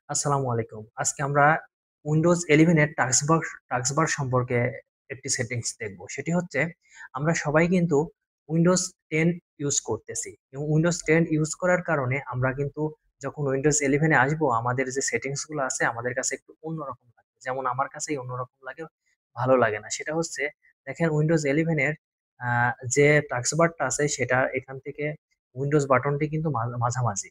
আসসালামু আলাইকুম। আজকে আমরা Windows 11 এর টাস্কবার সম্পর্কে একটি সেটিংস দেখব। সেটি হচ্ছে আমরা সবাই কিন্তু Windows 10 ইউজ করতেছি এবং Windows 10 ইউজ করার কারণে আমরা কিন্তু যখন Windows 11 এ আসবো আমাদের যে সেটিংস গুলো আছে আমাদের কাছে একটু অন্যরকম লাগে। যেমন আমার কাছেই অন্যরকম লাগে, ভালো লাগে না। সেটা হচ্ছে দেখেন Windows 11 এর আ যে টাস্কবারটা আছে সেটা এখান থেকে Windows বাটনটি কিন্তু মাঝামাঝি।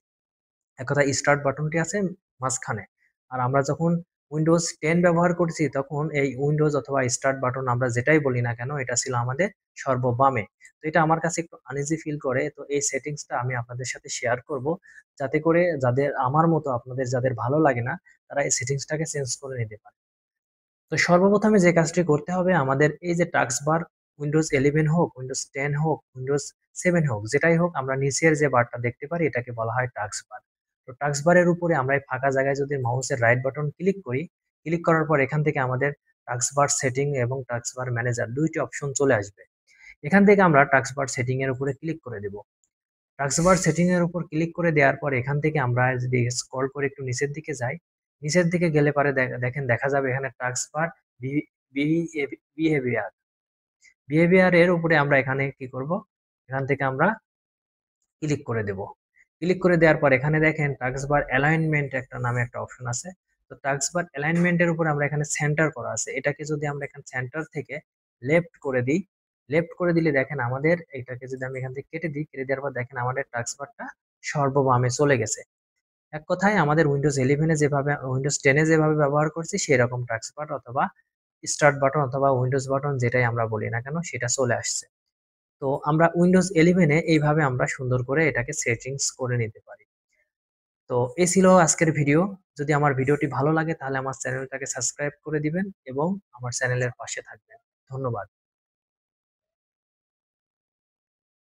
এক কথায় স্টার্ট বাটনটি আছে মাঝখানে। আর আমরা যখন Windows 10 ব্যবহার করছি তখন এই উইন্ডোজ অথবা স্টার্ট বাটন আমরা যেটাই বলি না কেন এটা ছিল আমাদের সর্ববামে। তো এটা আমার কাছে একটু আনইজি ফিল করে। তো এই সেটিংসটা আমি আপনাদের সাথে শেয়ার করব। যাতে করে যাদের আমার মতো আপনাদের যাদের ভালো লাগে না তারা এই সেটিংসটাকে চেঞ্জ করে নিতে পারে। তো সর্বপ্রথমে যে কাজটি করতে হবে আমাদের এই যে টাস্কবার Windows 11 হোক, Windows 10 হোক, Windows 7 হোক, যেটাই হোক আমরা নিচের যে বারটা দেখতে পারি এটাকে বলা হয় টাস্কবার। তো টাস্কবারের উপরে আমরা এই ফাঁকা জায়গায় যদি মাউসের রাইট বাটন ক্লিক করি, ক্লিক করার পর এখান থেকে আমাদের টাস্কবার সেটিং এবং টাস্কবার ম্যানেজার ২ টি অপশন চলে আসবে। এখান থেকে আমরা টাস্কবার সেটিং এর উপরে ক্লিক করে দেব। টাস্কবার সেটিং এর উপর ক্লিক করে দেওয়ার পর এখান থেকে আমরা যদি স্ক্রল করে একটু নিচের দিকে যাই, নিচের দিকে গেলে পরে দেখেন দেখা যাবে এখানে টাস্কবার বি বিহেভিয়ার। বিহেভিয়ার এর উপরে আমরা এখানে কি করব? এখান থেকে আমরা ক্লিক করে দেব। ক্লিক করে দেওয়ার পর এখানে দেখেন টাস্কবার অ্যালাইনমেন্ট একটা নামে একটা অপশন আছে। তো টাস্কবার অ্যালাইনমেন্ট এর উপরে আমরা এখানে সেন্টার করা আছে। এটাকে যদি আমরা এখানে সেন্টার থেকে লেফট করে দিই, লেফট করে দিলে দেখেন আমাদের এটাকে যদি আমি এখান থেকে কেটে দিই, কেটে দেওয়ার পর দেখেন আমাদের টাস্কবারটা সর্ববামে চলে গেছে। এক কথায় আমাদের Windows 11 এ যেভাবে Windows 10 এ যেভাবে ব্যবহার করছি সেরকম টাস্কবার অথবা স্টার্ট বাটন অথবা উইন্ডোজ বাটন যেটাই আমরা বলি না কেন সেটা চলে আসছে। তো আমরা Windows 11 এ এইভাবে আমরা সুন্দর করে এটাকে সেটিংস করে নিতে পারি। তো এই ছিল আজকের ভিডিও। যদি আমার ভিডিওটি ভালো লাগে তাহলে আমার চ্যানেলটাকে সাবস্ক্রাইব করে দিবেন এবং আমার চ্যানেলের পাশে থাকবেন। ধন্যবাদ।